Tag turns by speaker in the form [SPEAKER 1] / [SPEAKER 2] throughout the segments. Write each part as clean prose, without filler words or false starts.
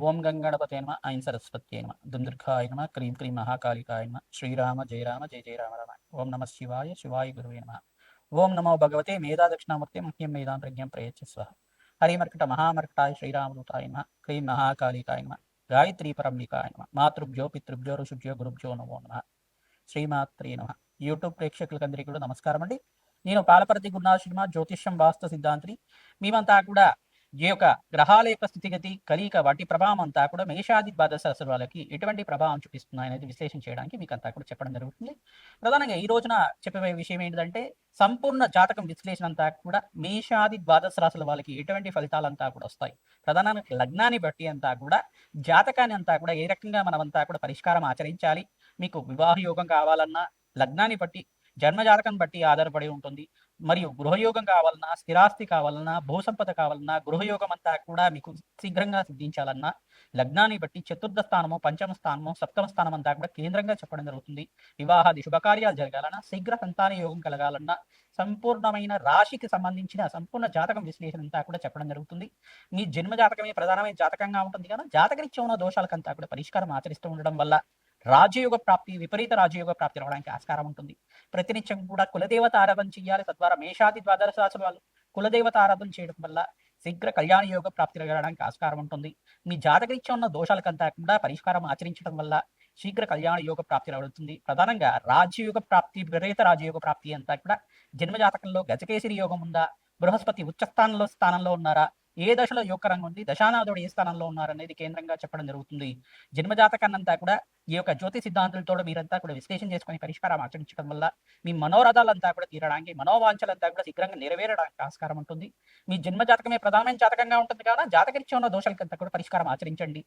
[SPEAKER 1] ఓం గంగణపతే నమ ఐం సరస్వత్యై నమ దుందుర్గాయ నమ క్రీం క్రీం మహాకాళికాయ నమ శ్రీరామ జయ రామ జయ జయ రామ రామ ఓం నమ శివాయ శివాయ గురువే నమ ఓం నమో భగవతే మేధా దక్షిణామూర్తి మహ్యం మేధాం ప్రజ్ఞం ప్రయచ్చస్వ హరిమర్కట మహామర్కటాయ శ్రీరామదూతాయ నమ క్రీం మహాకాళికాయ నమ గాయత్రీ పరంలికాయ నమ మాతృభ్యో పితృభ్యో ఋషుభ్యో గురుభ్యో నమో నమ శ్రీమాత్రే నమ. యూట్యూబ్ ప్రేక్షకులందరికీ కూడా నమస్కారం అండి. నేను పాలపర్తి గురునాథ శర్మ, జ్యోతిష్యం వాస్తు సిద్ధాంతిని. మేమంతా కూడా ఈ యొక్క గ్రహాల యొక్క స్థితిగతి కలియిక వాటి ప్రభావం అంతా కూడా మేషాది ద్వాదశ రాశుల వాళ్ళకి ఎటువంటి ప్రభావం చూపిస్తున్నాయి అనేది విశ్లేషణ చేయడానికి మీకు అంతా కూడా చెప్పడం జరుగుతుంది. ప్రధానంగా ఈ రోజున చెప్పే విషయం ఏంటంటే సంపూర్ణ జాతకం విశ్లేషణ అంతా కూడా మేషాది ద్వాదశ రాశుల వాళ్ళకి ఎటువంటి ఫలితాలంతా కూడా వస్తాయి. ప్రధానంగా లగ్నాన్ని బట్టి అంతా కూడా జాతకాన్ని అంతా కూడా ఏ రకంగా మనమంతా కూడా పరిష్కారం ఆచరించాలి, మీకు వివాహ యోగం కావాలన్నా లగ్నాన్ని బట్టి జన్మజాతకం బట్టి ఆధారపడి ఉంటుంది. మరియు గృహయోగం కావాలన్నా, స్థిరాస్తి కావాలన్నా, భూసంపద కావాలన్నా, గృహయోగం అంతా కూడా మీకు శీఘ్రంగా సిద్ధించాలన్నా లగ్నాన్ని బట్టి చతుర్థ స్థానము, పంచమ స్థానము, సప్తమ స్థానం అంతా కూడా కేంద్రంగా చెప్పడం జరుగుతుంది. వివాహాది శుభకార్యాలు జరగాలన్నా, శీఘ్ర సంతాన యోగం కలగాలన్నా, సంపూర్ణమైన రాశికి సంబంధించిన సంపూర్ణ జాతకం విశ్లేషణ అంతా కూడా చెప్పడం జరుగుతుంది. మీ జన్మ జాతకమే ప్రధానమైన జాతకంగా ఉంటుంది కదా, జాతకరీత్యా ఉన్న దోషాలకంతా కూడా పరిష్కారం ఆచరిస్తూ ఉండడం వల్ల రాజయోగ ప్రాప్తి, విపరీత రాజయోగ ప్రాప్తి రావడానికి ఆస్కారం ఉంటుంది. ప్రతినిత్యం కూడా కులదేవత ఆరాధన చేయాలి. తద్వారా మేషాది ద్వాదశ రాశుల వాళ్ళు కులదేవత ఆరాధన చేయడం వల్ల శీఘ్ర కళ్యాణ యోగ ప్రాప్తి కలగడానికి ఆస్కారం ఉంటుంది. మీ జాతకరీత్యా ఉన్న దోషాలకంతా కూడా పరిష్కారం ఆచరించడం వల్ల శీఘ్ర కళ్యాణ యోగ ప్రాప్తి రాబడుతుంది. ప్రధానంగా రాజయోగ ప్రాప్తి, విపరీత రాజయోగ ప్రాప్తి అంతా కూడా జన్మజాతకంలో గజకేసరి యోగం ఉందా, బృహస్పతి స్థానంలో ఉన్నారా, ఏ దశలో యోగకరంగా ఉంది, దశానాథుడు ఏ స్థానంలో ఉన్నారనేది కేంద్రంగా చెప్పడం జరుగుతుంది. జన్మజాతకాన్ని అంతా కూడా ఈ యొక్క జ్యోతి సిద్ధాంతులతో మీరంతా కూడా విశ్లేషణ చేసుకుని పరిష్కారం ఆచరించడం వల్ల మీ మనోరథాలంతా కూడా తీరడానికి, మనోవాంఛలంతా కూడా శీఘ్రంగా నెరవేరడానికి ఆస్కారం ఉంటుంది. మీ జన్మ జాతకమే ప్రధానమైన జాతకంగా ఉంటుంది కదా, జాతకరీత్యా ఉన్న దోషాలకంతా కూడా పరిష్కారం ఆచరించండి.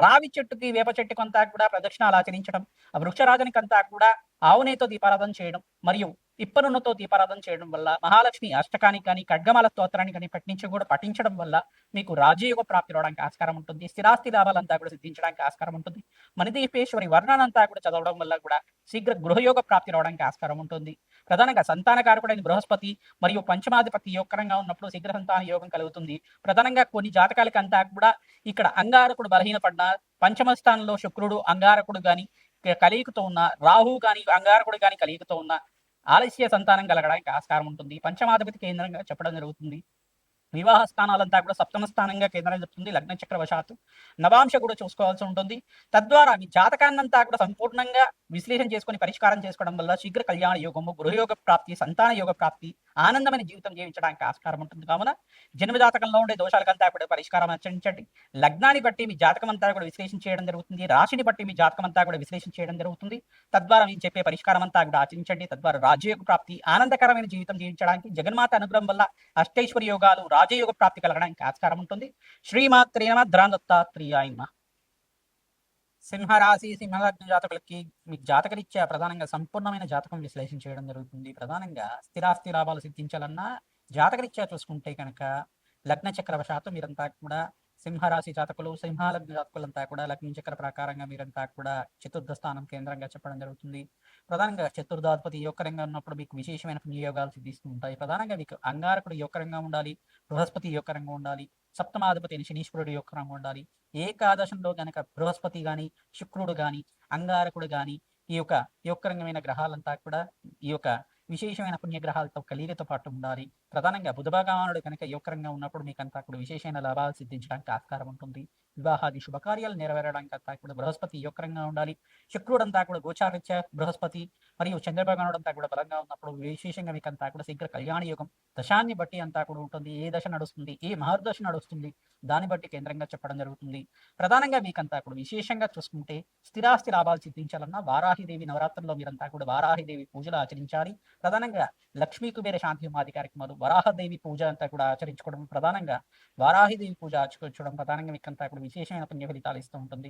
[SPEAKER 1] రావి చెట్టుకి, వేప చెట్టుకు అంతా కూడా ప్రదక్షిణాలు ఆచరించడం, ఆ వృక్షరాజనికంతా కూడా ఆవునేతో దీపారాధన చేయడం మరియు ఇప్పనున్నతో దీపారాధన చేయడం వల్ల, మహాలక్ష్మి అష్టకానికి కానీ ఖడ్గమాల స్తోత్రాన్ని కానీ పఠించడం వల్ల మీకు రాజయోగ ప్రాప్తి రావడానికి ఆస్కారం ఉంటుంది. స్థిరాస్తి లాభాలంతా కూడా సిద్ధించడానికి ఆస్కారం ఉంటుంది. మణిదీపేశ్వరి వర్ణనంతా కూడా చదవడం వల్ల కూడా శీఘ్ర గృహయోగ ప్రాప్తి రావడానికి ఆస్కారం ఉంటుంది. ప్రధానంగా సంతానకారకుడైన బృహస్పతి మరియు పంచమాధిపతి యోగకరంగా ఉన్నప్పుడు శీఘ్ర సంతాన యోగం కలుగుతుంది. ప్రధానంగా కొన్ని జాతకాలకంతా కూడా ఇక్కడ అంగారకుడు బలహీనపడిన, పంచమ స్థానంలో శుక్రుడు అంగారకుడు గాని కలియుకుతో ఉన్న, రాహు గాని అంగారకుడు గాని కలియుకుతో ఉన్న ఆలస్య సంతానం కలగడానికి ఆస్కారం ఉంటుంది. పంచమాధిపతి కేంద్రంగా చెప్పడం జరుగుతుంది. వివాహ స్థానాలంతా కూడా సప్తమ స్థానంగా కేంద్రం చెప్తుంది. లగ్న చక్రవశాత్తు నవాంశ కూడా చూసుకోవాల్సి ఉంటుంది. తద్వారా మీ జాతకాన్నంతా కూడా సంపూర్ణంగా విశ్లేషణ చేసుకుని పరిష్కారం చేసుకోవడం వల్ల శీఘ్ర కళ్యాణ యోగము, గృహయోగ ప్రాప్తి, సంతాన యోగ ప్రాప్తి, ఆనందమైన జీవితం జీవించడానికి ఆస్కారం ఉంటుంది. కావున జన్మ జాతకంలో ఉండే దోషాలకంతా కూడా పరిష్కారం ఆచరించండి. లగ్నాన్ని బట్టి మీ జాతకం అంతా కూడా విశ్లేషణ చేయడం జరుగుతుంది. రాశిని బట్టి మీ జాతకం అంతా కూడా విశ్లేషణ చేయడం జరుగుతుంది. తద్వారా మీరు చెప్పే పరిష్కారం అంతా కూడా ఆచరించండి. తద్వారా రాజయోగ ప్రాప్తి, ఆనందకరమైన జీవితం జీవించడానికి జగన్మాత అనుగ్రహం వల్ల అష్టైశ్వర్య యోగాలు, రాజయోగ ప్రాప్తి కలగడానికి ఆస్కారం ఉంటుంది. శ్రీమాత్రే నమః. దత్తాత్రేయాయ నమః. సింహరాశి, సింహలగ్న జాతకులకి మీకు జాతకరీత్యా ప్రధానంగా సంపూర్ణమైన జాతకం విశ్లేషణ చేయడం జరుగుతుంది. ప్రధానంగా స్థిరాస్తి లాభాలు సిద్ధించాలన్నా జాతకరీత్యా చూసుకుంటే కనుక లగ్న చక్రవశాత్తు మీరంతా కూడా సింహరాశి జాతకులు, సింహలగ్న జాతకులంతా కూడా లగ్న చక్ర ప్రకారంగా మీరంతా కూడా చతుర్థ స్థానం కేంద్రంగా చెప్పడం జరుగుతుంది. ప్రధానంగా చతుర్థాధిపతి యోగకరంగా ఉన్నప్పుడు మీకు విశేషమైన పుణ్యయోగాలు సిద్ధిస్తూ ఉంటాయి. ప్రధానంగా మీకు అంగారకుడు యోగకరంగా ఉండాలి, బృహస్పతి యోగకరంగా ఉండాలి, సప్తమాధిపతి శనీశ్వరుడు యోగకరంగా ఉండాలి. ఏకాదశంలో గనక బృహస్పతి గాని, శుక్రుడు గాని, అంగారకుడు గాని ఈ యొక్క యోగకరంగమైన గ్రహాలంతా కూడా ఈ యొక్క విశేషమైన పుణ్యగ్రహాలతో కలిగితో పాటు ఉండాలి. ప్రధానంగా బుధ భగవానుడు కనుక యోగకరంగా ఉన్నప్పుడు మీకంతా కూడా విశేషమైన లాభాలు సిద్ధించడానికి ఆస్కారం ఉంటుంది. వివాహాది శుభకార్యాలు నెరవేరడానికి అంతా కూడా బృహస్పతి యోగకరంగా ఉండాలి. శుక్రుడంతా కూడా గోచారిత్య బృహస్పతి మరియు చంద్రభగవానుడు అంతా కూడా బలంగా ఉన్నప్పుడు విశేషంగా మీకంతా కూడా శీఘ్ర కళ్యాణ యోగం దశాన్ని బట్టి అంతా కూడా ఉంటుంది. ఏ దశ నడుస్తుంది, ఏ మహర్దశ నడుస్తుంది, దాన్ని బట్టి కేంద్రంగా చెప్పడం జరుగుతుంది. ప్రధానంగా మీకంతా కూడా విశేషంగా చూసుకుంటే స్థిరాస్తి లాభాలు సిద్ధించాలన్నా వారాహిదేవి నవరాత్రుల్లో మీరంతా కూడా వారాహిదేవి పూజలు ఆచరించాలి. ప్రధానంగా లక్ష్మీ కుబేర శాంతి హోమాది కార్యక్రమాలు, వరాహదేవి పూజ అంతా కూడా ఆచరించుకోవడం, ప్రధానంగా వారాహిదేవి పూజ ఆచరించడం ప్రధానంగా మీకంతా కూడా విశేషమైన పుణ్య ఫలితాలు ఇస్తూ ఉంటుంది.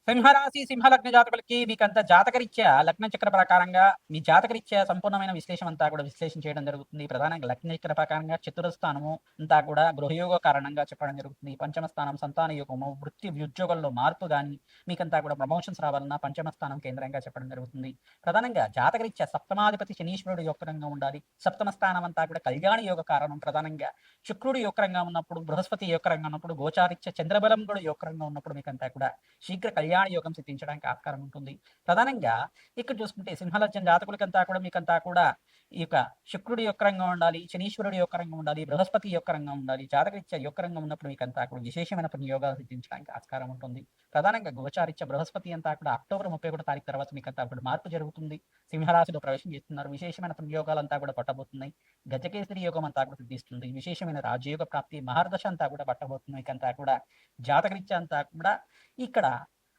[SPEAKER 1] సింహరాశి, సింహలగ్న జాతకులకి మీకంతా జాతకరీత్యా లగ్న చక్ర ప్రకారంగా మీ జాతకరీత్యా సంపూర్ణమైన విశ్లేషణ అంతా కూడా విశ్లేషణ చేయడం జరుగుతుంది. ప్రధానంగా లగ్న చక్ర ప్రకారంగా చతుర్థ స్థానము అంతా కూడా గృహయోగ కారణంగా చెప్పడం జరుగుతుంది. పంచమ స్థానం సంతాన యోగము, వృత్తి ఉద్యోగంలో మార్పు గాని, మీకంతా కూడా ప్రమోషన్స్ రావాలన్నా పంచమ స్థానం కేంద్రంగా చెప్పడం జరుగుతుంది. ప్రధానంగా జాతకరీత్యా సప్తమాధిపతి శనీశ్వరుడు యొక్కరంగా ఉండాలి. సప్తమ స్థానం అంతా కూడా కళ్యాణ యోగ కారణం. ప్రధానంగా శుక్రుడు యొక్కరంగా ఉన్నప్పుడు, బృహస్పతి యొక్కరంగా ఉన్నప్పుడు, గోచారిత్య చంద్రబలం కూడా యొక్కరంగా ఉన్నప్పుడు మీకంతా కూడా శీఘ్ర కళ్యాణ యోగం సిద్ధించడానికి ఆస్కారం ఉంటుంది. ప్రధానంగా ఇక్కడ చూసుకుంటే సింహలగ్నం జాతకులకంతా కూడా మీకంతా కూడా ఈ యొక్క శుక్రుడి యొక్క రంగం ఉండాలి, శనీశ్వరుడి యొక్క రంగం ఉండాలి, బృహస్పతి యొక్క రంగం ఉండాలి. జాతకరీత్యా యొక్క రంగం ఉన్నప్పుడు మీకంతా కూడా విశేషమైన యోగాలు సిద్ధించడానికి ఆస్కారం ఉంటుంది. ప్రధానంగా గోచారిత్య బృహస్పతి అంతా కూడా అక్టోబర్ 31 తారీఖు తర్వాత మీకంతా కూడా మార్పు జరుగుతుంది. సింహరాశిలో ప్రవేశం చేస్తున్నారు. విశేషమైన యోగాలంతా కూడా పట్టబోతున్నాయి. గజకేసరి యోగం అంతా కూడా సిద్ధిస్తుంది. విశేషమైన రాజయోగ ప్రాప్తి మహర్దశ అంతా కూడా పట్టబోతుంది. మీకంతా కూడా జాతకరీత్యా అంతా కూడా ఇక్కడ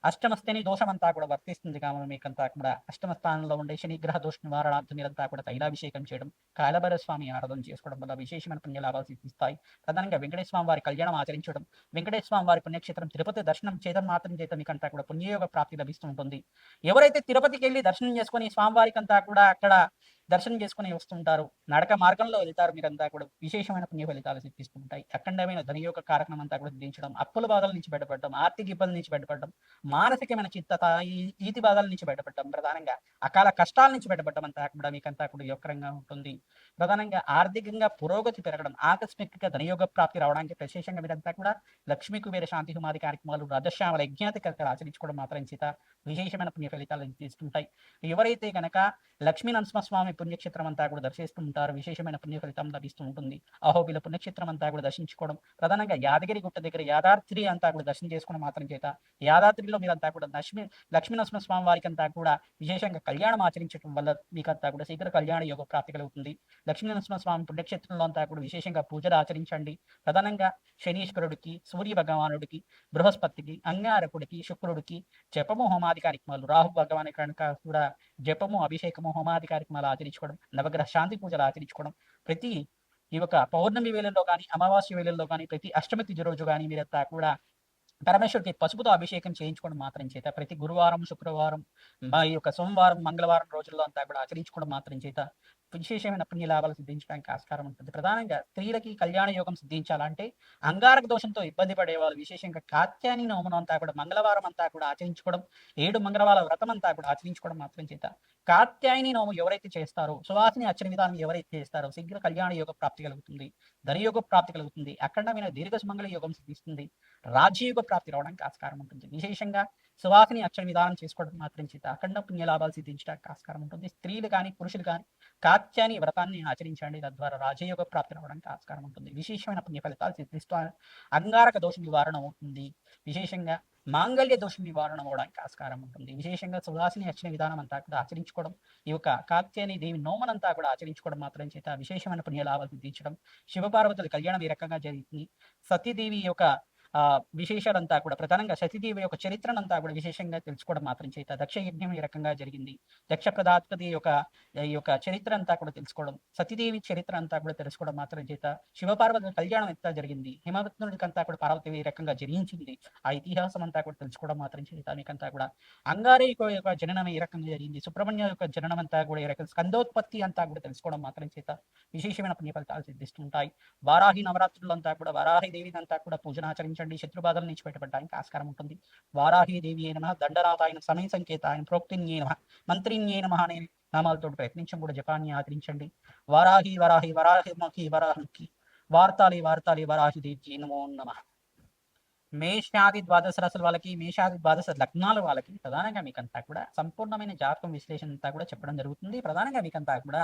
[SPEAKER 1] అష్టమ శని దోషమంతా కూడా వర్తిస్తుంది కావున మీకంతా కూడా అష్టమ స్థానంలో ఉండే శనిగ్రహ దోష నివారణార్థం మీరంతా కూడా తైలాభిషేకం చేయడం, కాలభైరవ స్వామి ఆరాధన చేసుకోవడం వల్ల విశేషమైన పుణ్యలాభాలు సిద్ధిస్తాయి. ప్రధానంగా వెంకటేశ్వర స్వామి వారి కళ్యాణం ఆచరించడం, వెంకటేశ్వర స్వామి వారి పుణ్యక్షేత్రం తిరుపతి దర్శనం చేయడం మాత్రం చేత మీకంతా కూడా పుణ్యయోగ ప్రాప్తి లభిస్తూ ఉంటుంది. ఎవరైతే తిరుపతికి వెళ్ళి దర్శనం చేసుకొని స్వామివారికంతా కూడా అక్కడ దర్శనం చేసుకుని వస్తుంటారు, నడక మార్గంలో వెళ్తారు, మీరంతా కూడా విశేషమైన పుణ్య ఫలితాలు సిద్ధిస్తుంటాయి. అఖండమైన ధనయోగ కారణం అంతా కూడా సిద్ధించడం, అప్పుల బాధల నుంచి బయటపడడం, ఆర్థిక ఇబ్బందుల నుంచి బయటపడడం, మానసికమైన చిత్తత ఈ ఈతి బాధల నుంచి బయటపడడం, ప్రధానంగా అకాల కష్టాల నుంచి బయటపడడం అంతా కూడా మీకంతా కూడా యొక్కరంగా ఉంటుంది. ప్రధానంగా ఆర్థికంగా పురోగతి పెరగడం, ఆకస్మికంగా ధనయోగ ప్రాప్తి రావడానికి విశేషంగా మీరంతా కూడా లక్ష్మీ కుబేర శాంతి హుమాది కార్యక్రమాలు, రథశ్యామల యజ్ఞాతి కర్తలు ఆచరించుకోవడం మాత్రం చేత విశేషమైన పుణ్య ఫలితాలు తీసుకుంటాయి. ఎవరైతే కనుక లక్ష్మీ నరసింహస్వామి పుణ్యక్షేత్రం అంతా కూడా దర్శిస్తూ ఉంటారు, విశేషమైన పుణ్య ఫలితం లభిస్తూ ఉంటుంది. అహోబిల పుణ్యక్షేత్రం అంతా కూడా దర్శించుకోవడం, ప్రధానంగా యాదగిరి గుట్ట దగ్గర యాదాద్రి అంతా కూడా దర్శనం చేసుకోవడం మాత్రం చేత యాదాద్రిలో మీరంతా కూడా లక్ష్మీ నరసింహస్వామి వారికి అంతా కూడా విశేషంగా కళ్యాణం ఆచరించడం వల్ల మీకంతా కూడా శీఘ్ర కళ్యాణ యోగ ప్రాప్తి కలుగుతుంది. లక్ష్మీ నరసింహస్వామి పుణ్యక్షేత్రంలో అంతా కూడా విశేషంగా పూజలు ఆచరించండి. ప్రధానంగా శనీశ్వరుడికి, సూర్య భగవానుడికి, బృహస్పతికి, అంగారకుడికి, శుక్రుడికి జపము హోమాది కార్యక్రమాలు, రాహు భగవాని కనుక కూడా జపము, అభిషేకము, హోమాది కార్యక్రమాలు ఆచరించుకోవడం, నవగ్రహ శాంతి పూజలు ఆచరించుకోవడం, ప్రతి ఈ యొక్క పౌర్ణమి వేళల్లో కానీ, అమావాస్య వేళల్లో కానీ, ప్రతి అష్టమి తిథి రోజు కానీ మీరంతా కూడా పరమేశ్వరుడికి పసుపుతో అభిషేకం చేయించుకోవడం మాత్రం చేత, ప్రతి గురువారం, శుక్రవారం, ఈ యొక్క సోమవారం, మంగళవారం రోజుల్లో అంతా కూడా ఆచరించుకోవడం మాత్రం చేత విశేషమైన పుణ్య లాభాలు సిద్ధించడానికి ఆస్కారం ఉంటుంది. ప్రధానంగా స్త్రీలకి కళ్యాణ యోగం సిద్ధించాలంటే అంగారక దోషంతో ఇబ్బంది పడేవాళ్ళు విశేషంగా కాత్యాయని నోమును అంతా కూడా మంగళవారం అంతా కూడా ఆచరించుకోవడం, 7 మంగళవార వ్రతం అంతా కూడా ఆచరించుకోవడం మాత్రం చేత కాత్యాయని నోము ఎవరైతే చేస్తారో, సువాసిని అర్చన విధానం ఎవరైతే చేస్తారో శీఘ్ర కళ్యాణ యోగ ప్రాప్తి కలుగుతుంది, ధనయోగ ప్రాప్తి కలుగుతుంది, అఖండమైన దీర్ఘ సుమంగళ యోగం సిద్ధిస్తుంది, రాజ్యయుగ ప్రాప్తి రావడానికి ఆస్కారం ఉంటుంది. విశేషంగా సువాసిని అర్చన విధానం చేసుకోవడం మాత్రం చేత అఖండ పుణ్య లాభాలు సిద్ధించడానికి ఆస్కారం ఉంటుంది. స్త్రీలు కానీ, పురుషులు కానీ కాత్యాని వ్రతాన్ని ఆచరించండి, తద్వారా రాజయోగ ప్రాప్తి రావడానికి ఆస్కారం ఉంటుంది. విశేషమైన పుణ్య ఫలితాలు సిద్ధిస్తూ అంగారక దోష నివారణ అవుతుంది. విశేషంగా మాంగళ్య దోషం నివారణ అవడానికి ఆస్కారం ఉంటుంది. విశేషంగా సువాసిని అర్చన విధానం అంతా కూడా ఆచరించుకోవడం, ఈ యొక్క కాత్యాయని దేవి నోమనంతా కూడా ఆచరించుకోవడం మాత్రం చేత విశేషమైన పుణ్య లాభాలు సిద్ధించడం, శివపార్వతుల కళ్యాణం ఈ రకంగా జరిగింది. సతీదేవి యొక్క విశేషాలంతా కూడా ప్రధానంగా సతీదేవి యొక్క చరిత్రనంతా కూడా విశేషంగా తెలుసుకోవడం మాత్రం చేత దక్ష యజ్ఞం ఈ రకంగా జరిగింది. దక్ష ప్రజాపతి యొక్క ఈ యొక్క చరిత్ర అంతా కూడా తెలుసుకోవడం, సతీదేవి చరిత్ర అంతా కూడా తెలుసుకోవడం మాత్రం చేత శివపార్వతుల కళ్యాణం ఎంత జరిగింది, హిమవంతునికంతా కూడా పార్వతి ఈ రకంగా జరించింది, ఆ ఇతిహాసం అంతా కూడా తెలుసుకోవడం మాత్రం చేత మీకంతా కూడా అంగారే యొక్క జననం ఈ రకంగా జరిగింది, సుబ్రహ్మణ్య యొక్క జననం అంతా కూడా ఈ రకంగా స్కందోత్పత్తి అంతా కూడా తెలుసుకోవడం మాత్రం చేత విశేషమైన పుణ్య ఫలితాలు సిద్ధిస్తుంటాయి. వారాహి నవరాత్రులు అంతా కూడా వారాహి దేవిని అంతా కూడా పూజన ఆచరించండి, శత్రుబాధల నుంచి బయటపడడానికి ఆస్కారం ఉంటుంది. వారాహి దేవి అయిన దండనాథాయన సమయ సంకేతాయన ప్రోక్తిన్యే నమ మంత్రిన్యే నమ అనే నామాలతో ప్రయత్నించడం కూడా జపాన్ని ఆచరించండి. వారాహి వరాహి వరాహిముఖి వరాహముఖి వార్తాలి వార్తాలి వరాహి దేవి నమో నమ. మేషాది ద్వాదశ రాశుల వాళ్ళకి, మేషాది ద్వాదశ లగ్నాల వాళ్ళకి ప్రధానంగా మీకంతా కూడా సంపూర్ణమైన జాతకం విశ్లేషణ అంతా కూడా చెప్పడం జరుగుతుంది. ప్రధానంగా మీకంతా కూడా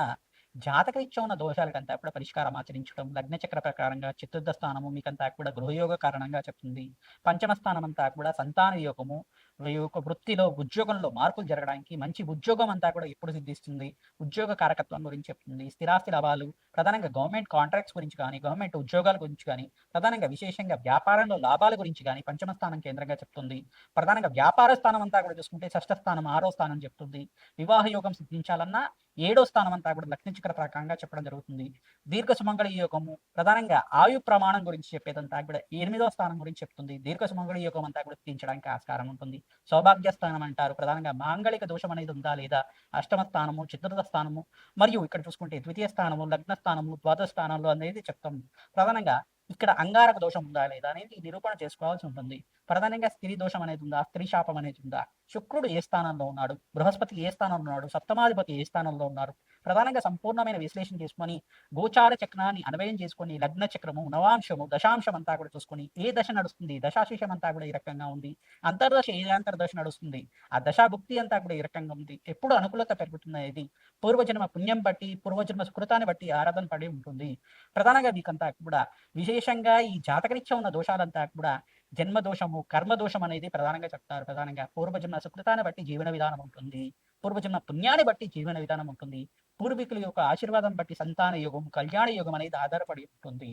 [SPEAKER 1] జాతకరీత్యా ఉన్న దోషాలకంతా కూడా పరిష్కారం ఆచరించడం, లగ్న చక్ర ప్రకారంగా చతుర్థ స్థానము మీకంతా కూడా గృహయోగ కారణంగా చెప్తుంది. పంచమ స్థానం అంతా కూడా సంతాన యోగము, ఈ యొక్క వృత్తిలో ఉద్యోగంలో మార్పులు జరగడానికి, మంచి ఉద్యోగం అంతా కూడా ఎప్పుడు సిద్ధిస్తుంది, ఉద్యోగ కారకత్వం గురించి చెప్తుంది. స్థిరాస్తి లాభాలు ప్రధానంగా గవర్నమెంట్ కాంట్రాక్ట్స్ గురించి కానీ, గవర్నమెంట్ ఉద్యోగాల గురించి కానీ, ప్రధానంగా విశేషంగా వ్యాపారంలో లాభాల గురించి కానీ పంచమ స్థానం కేంద్రంగా చెప్తుంది. ప్రధానంగా వ్యాపార స్థానం అంతా కూడా చూసుకుంటే షష్ఠ స్థానం, 6వ స్థానం చెప్తుంది. వివాహ యోగం సిద్ధించాలన్నా 7వ స్థానం అంతా కూడా లగ్న చక్ర ప్రకారంగా చెప్పడం జరుగుతుంది. దీర్ఘ సుమంగళ యోగము ప్రధానంగా ఆయు ప్రమాణం గురించి చెప్పేదంతా కూడా 8వ స్థానం గురించి చెప్తుంది. దీర్ఘ సుమంగళ యోగం అంతా కూడా సిద్ధించడానికి ఆస్కారం ఉంటుంది. సౌభాగ్య స్థానం అంటారు. ప్రధానంగా మాంగళిక దోషం అనేది ఉందా లేదా, అష్టమ స్థానము, చతుర్థ స్థానము, మరియు ఇక్కడ చూసుకుంటే ద్వితీయ స్థానము, లగ్న స్థానము, ద్వాదశ స్థానాలు అనేది చెప్తాం. ప్రధానంగా ఇక్కడ అంగారక దోషం ఉందా లేదా అనేది నిరూపణ చేసుకోవాల్సి ఉంటుంది. ప్రధానంగా స్త్రీ దోషం అనేది ఉందా, స్త్రీ శాపం అనేది ఉందా, శుక్రుడు ఏ స్థానంలో ఉన్నాడు, బృహస్పతి ఏ స్థానంలో ఉన్నాడు, సప్తమాధిపతి ఏ స్థానంలో ఉన్నారు, ప్రధానంగా సంపూర్ణమైన విశ్లేషణ చేసుకొని గోచార చక్రాన్ని అన్వయం చేసుకొని లగ్న చక్రము, నవాంశము, దశాంశం అంతా కూడా చూసుకొని ఏ దశ నడుస్తుంది, దశాశేషం అంతా కూడా ఈ రకంగా ఉంది, అంతర్దశ ఏ అంతర్దశ నడుస్తుంది, ఆ దశాభుక్తి అంతా కూడా ఈ రకంగా ఉంది, ఎప్పుడు అనుకూలత పెరుగుతున్నది, పూర్వజన్మ పుణ్యం బట్టి, పూర్వజన్మ సుకృతాన్ని బట్టి ఆరాధన పడి ఉంటుంది. ప్రధానంగా మీకంతా కూడా విశేషంగా ఈ జాతకరీత్యా ఉన్న దోషాలంతా కూడా జన్మ దోషము, కర్మ దోషం అనేది ప్రధానంగా చెప్తారు. ప్రధానంగా పూర్వజన్మ సుకృతాన్ని బట్టి జీవన విధానం ఉంటుంది, పూర్వజన్మ పుణ్యాన్ని బట్టి జీవన విధానం ఉంటుంది, పూర్వీకుల యొక్క ఆశీర్వాదం బట్టి సంతాన యోగం, కళ్యాణ యోగం అనేది ఆధారపడి ఉంటుంది.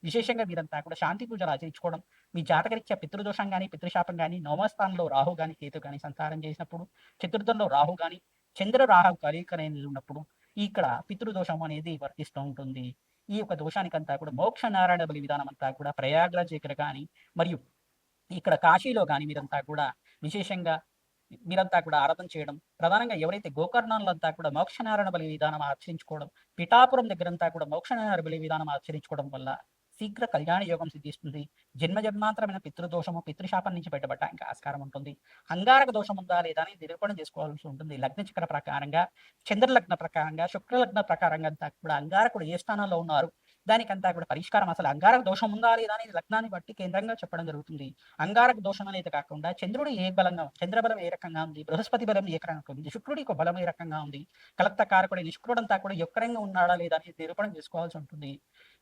[SPEAKER 1] విశేషంగా మీరంతా కూడా శాంతి పూజలు ఆచరించుకోవడం, మీ జాతకరీత్యా పితృదోషం కానీ, పితృశాపం కానీ, నవమస్థానంలో రాహు కానీ, కేతు కానీ సంచారం చేసినప్పుడు, చతుర్థంలో రాహు కానీ, చంద్ర రాహు కలయిక అనేది ఉన్నప్పుడు ఇక్కడ పితృదోషం అనేది వర్తిస్తూ ఉంటుంది. ఈ యొక్క దోషానికంతా కూడా మోక్ష నారాయణ బలి విధానం అంతా కూడా ప్రయాగ్రాజ్ దగ్గర కానీ, మరియు ఇక్కడ కాశీలో కానీ మీరంతా కూడా విశేషంగా మీరంతా కూడా ఆరాధన చేయడం, ప్రధానంగా ఎవరైతే గోకర్ణాలంతా కూడా మోక్షనారాయణ బలి విధానం ఆచరించుకోవడం, పిఠాపురం దగ్గరంతా కూడా మోక్షనారాయణ బలి విధానం ఆచరించుకోవడం వల్ల శీఘ్ర కళ్యాణ యోగం సిద్ధిస్తుంది. జన్మ జన్మాంతరమైన పితృదోషము, పితృశాపం నుంచి బయటపడడానికి ఆస్కారం ఉంటుంది. అంగారక దోషం ఉందా లేదా అని నిరూపణ చేసుకోవాల్సి ఉంటుంది. లగ్న చక్ర ప్రకారంగా, చంద్రలగ్న ప్రకారంగా, శుక్రలగ్న ప్రకారంగా అంతా కూడా అంగారకుడు ఏ స్థానంలో ఉన్నారు, దానికంతా కూడా పరిష్కారం అసలు అంగారక దోషం ఉందా లేదా అని లగ్నాన్ని బట్టి కేంద్రంగా చెప్పడం జరుగుతుంది. అంగారక దోషం అనేది కాకుండా చంద్రుడు ఏ బలంగా, చంద్రబలం ఏ రకంగా ఉంది, బృహస్పతి బలం ఏ రకంగా ఉంది, శుక్రుడి యొక్క బలం ఏ రకంగా ఉంది, కలత్త కారకుడైన శుక్రుడంతా కూడా యొక్కరంగా ఉన్నాడా లేదా అని నిరూపణ చేసుకోవాల్సి ఉంటుంది.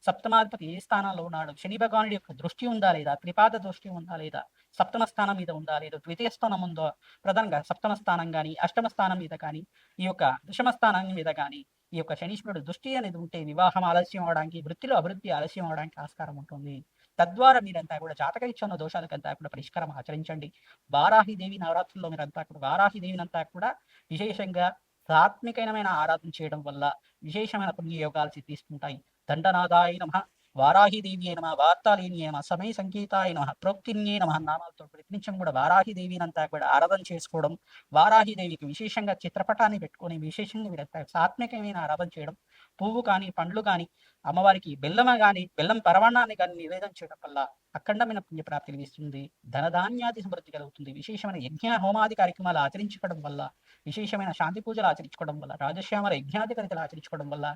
[SPEAKER 1] సప్తమాధిపతి ఏ స్థానంలో ఉన్నాడు, శని భగవానుడి యొక్క దృష్టి ఉందా లేదా, త్రిపాద దృష్టి ఉందా లేదా, సప్తమ స్థానం మీద ఉందా లేదా, ద్వితీయ స్థానం ఉందో, ప్రధానంగా సప్తమ స్థానం కానీ, అష్టమ స్థానం మీద కానీ, ఈ యొక్క దశమ స్థానం మీద కానీ ఈ యొక్క శనీశ్వరుడు దృష్టి అనేది ఉంటే వివాహం ఆలస్యం అవడానికి, వృత్తిలో అభివృద్ధి ఆలస్యం అవడానికి ఆస్కారం ఉంటుంది. తద్వారా మీరంతా కూడా జాతకరీత్యా ఉన్న దోషాలకంతా కూడా పరిష్కారం ఆచరించండి. వారాహిదేవి నవరాత్రుల్లో మీరంతా కూడా వారాహిదేవిని అంతా కూడా విశేషంగా సాత్వికమైన ఆరాధన చేయడం వల్ల విశేషమైన పుణ్యయోగాలు సిద్ధిస్తుంటాయి. దండనాథాయ నమః, వారాహిదేవి నమ, వార్తాళిని నమ, సమయ సంగీతాయ నమ, ప్రోక్తిన్యే నమ నామాలతో ప్రతినిత్యం కూడా వారాహిదేవినంతా కూడా ఆరాధన చేసుకోవడం, వారాహిదేవికి విశేషంగా చిత్రపటాన్ని పెట్టుకొని విశేషంగా వీరంతా సాత్వికమైన ఆరాధన చేయడం, పువ్వు కానీ, పండ్లు కానీ, అమ్మవారికి బెల్లమ కానీ, బెల్లం పరమాన్నాన్ని కానీ నివేదన చేయడం వల్ల అఖండమైన పుణ్యప్రాప్తి లభిస్తుంది. ధనధాన్యాది సమృద్ధి కలుగుతుంది. విశేషమైన యజ్ఞ హోమాది కార్యక్రమాలు ఆచరించుకోవడం వల్ల, విశేషమైన శాంతి పూజలు ఆచరించుకోవడం వల్ల, రాజశ్యామల యజ్ఞాధికారితలు ఆచరించుకోవడం వల్ల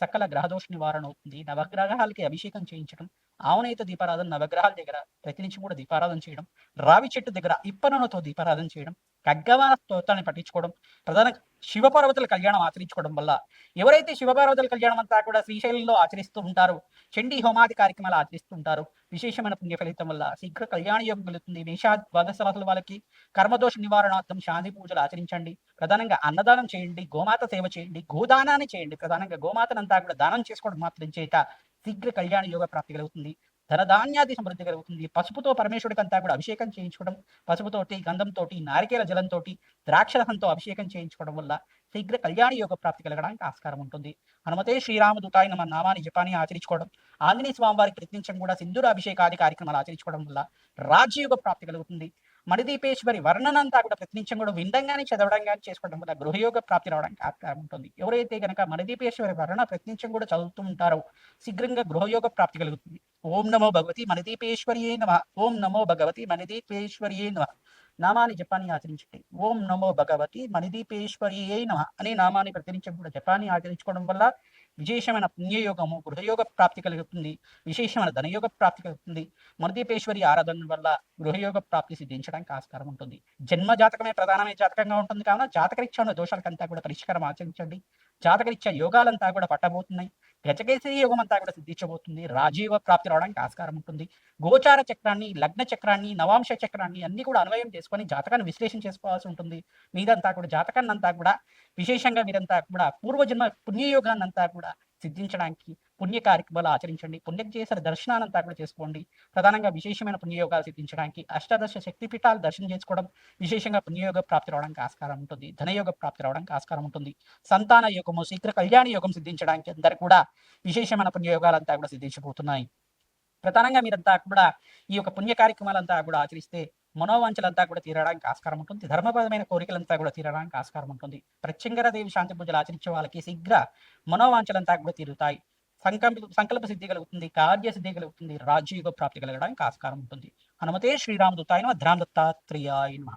[SPEAKER 1] సకల గ్రహదోష నివారణ అవుతుంది. నవగ్రహాలకి అభిషేకం చేయించడం, ఆవునేత దీపారాధన నవగ్రహాల దగ్గర ప్రతినిత్యం కూడా దీపారాధన చేయడం, రావి చెట్టు దగ్గర ఇప్పనూనెతో దీపారాధన చేయడం, ఖడ్గవాన స్తోత్రాన్ని పఠించుకోవడం, ప్రధాన శివపార్వతుల కళ్యాణం ఆచరించుకోవడం వల్ల ఎవరైతే శివపార్వతుల కళ్యాణం అంతా కూడా శ్రీశైలంలో ఆచరిస్తూ ఉంటారో, చండీ హోమాది కార్యక్రమాలు ఆచరిస్తూ ఉంటారు, విశేషమైన పుణ్య ఫలితం వల్ల శీఘ్ర కళ్యాణ యోగం కలుగుతుంది. మేషా ద్వాదశ రాశుల వాళ్ళకి కర్మదోష నివారణార్థం శాంతి పూజలు ఆచరించండి. ప్రధానంగా అన్నదానం చేయండి, గోమాత సేవ చేయండి, గోదానాన్ని చేయండి. ప్రధానంగా గోమాతనంతా కూడా దానం చేసుకోవడం మాత్రం చేత శీఘ్ర కళ్యాణ యోగ ప్రాప్తి కలుగుతుంది. ధనధాన్యాది సమృద్ధి కలుగుతుంది. పసుపుతో పరమేశ్వరుడికి అంతా కూడా అభిషేకం చేయించుకోవడం, పసుపుతోటి, గంధంతోటి, నారికేల జలంతోటి, ద్రాక్షరసంతో అభిషేకం చేయించుకోవడం వల్ల శీఘ్ర కళ్యాణ యోగ ప్రాప్తి కలగడానికి ఆస్కారం ఉంటుంది. హనుమతే శ్రీరామదూతాయ నమ నామాన్ని జపాన్ని ఆచరించుకోవడం, ఆంజనేయ స్వామి వారికి ప్రతినిత్యం కూడా సింధూర అభిషేకాది కార్యక్రమాలు ఆచరించుకోవడం వల్ల రాజ్యయోగ ప్రాప్తి కలుగుతుంది. మణిదీపేశ్వరి వర్ణనంతా కూడా ప్రతినిత్యం కూడా వినడం కానీ చదవడం కానీ చేసుకోవడం వల్ల గృహయోగ ప్రాప్తి రావడానికి ఆస్కారం ఉంటుంది. ఎవరైతే కనుక మణిదీపేశ్వరి వర్ణ ప్రతినిత్యం కూడా చదువుతూ ఉంటారో శీఘ్రంగా గృహయోగ ప్రాప్తి కలుగుతుంది. ఓం నమో భగవతి మణిదీపేశ్వర్యే నమః, ఓం నమో భగవతి మణిదీపేశ్వర్యే నమః నామాన్ని జపాన్ని ఆచరించండి. ఓం నమో భగవతి మణిదీపేశ్వర్యే నమః అనే నామాన్ని ప్రతినిత్యం కూడా జపాన్ని ఆచరించుకోవడం వల్ల విశేషమైన పుణ్యయోగము, గృహయోగ ప్రాప్తి కలుగుతుంది. విశేషమైన ధనయోగ ప్రాప్తి కలుగుతుంది. మణిదీపేశ్వరి ఆరాధన వల్ల గృహయోగ ప్రాప్తి సిద్ధించడానికి ఆస్కారం ఉంటుంది. జన్మ జాతకమే ప్రధానమైన జాతకంగా ఉంటుంది కావున జాతకరీత్యా ఉన్న దోషాలకంతా కూడా పరిష్కారం ఆచరించండి. జాతకరీత్యా యోగాలంతా కూడా పట్టబోతున్నాయి. గజకేసరి యోగం అంతా కూడా సిద్ధించబోతుంది. రాజీవ ప్రాప్తి రావడానికి ఆస్కారం ఉంటుంది. గోచార చక్రాన్ని, లగ్న చక్రాన్ని, నవాంశ చక్రాన్ని అన్ని కూడా అన్వయం చేసుకొని జాతకాన్ని విశ్లేషణ చేసుకోవాల్సి ఉంటుంది. మీదంతా కూడా జాతకాన్ని అంతా కూడా విశేషంగా మీరంతా కూడా పూర్వజన్మ పుణ్యయోగాన్ని అంతా కూడా సిద్ధించడానికి పుణ్య కార్యక్రమాలు ఆచరించండి. పుణ్యకేసరి దర్శనానంతా కూడా చేసుకోండి. ప్రధానంగా విశేషమైన పుణ్యయోగాలు సిద్ధించడానికి అష్టాదశ శక్తి పీఠాలు దర్శనం చేసుకోవడం విశేషంగా పుణ్యయోగ ప్రాప్తి రావడానికి ఆస్కారం ఉంటుంది. ధనయోగ ప్రాప్తి రావడానికి ఆస్కారం ఉంటుంది. సంతాన యోగము, శీఘ్ర కళ్యాణ యోగం సిద్ధించడానికి అందరు కూడా విశేషమైన పుణ్యయోగాలంతా కూడా సిద్ధించబోతున్నాయి. ప్రధానంగా మీరంతా కూడా ఈ యొక్క పుణ్య కార్యక్రమాలంతా కూడా ఆచరిస్తే మనోవాంఛలంతా కూడా తీరడానికి ఆస్కారం ఉంటుంది. ధర్మపరమైన కోరికలంతా కూడా తీరడానికి ఆస్కారం ఉంటుంది. ప్రత్యంగర దేవి శాంతి పూజలు ఆచరించే వాళ్ళకి శీఘ్ర మనోవాంఛలంతా కూడా తీరుతాయి. సంకల్ప సిద్ధి కలుగుతుంది, కార్య సిద్ధి కలుగుతుంది, రాజ్యయుగ ప్రాప్తి కలగడానికి ఆస్కారం ఉంటుంది. హనుమతే శ్రీరామదూతాయ నమః, ధ్రాం దత్తాత్రేయాయ నమః.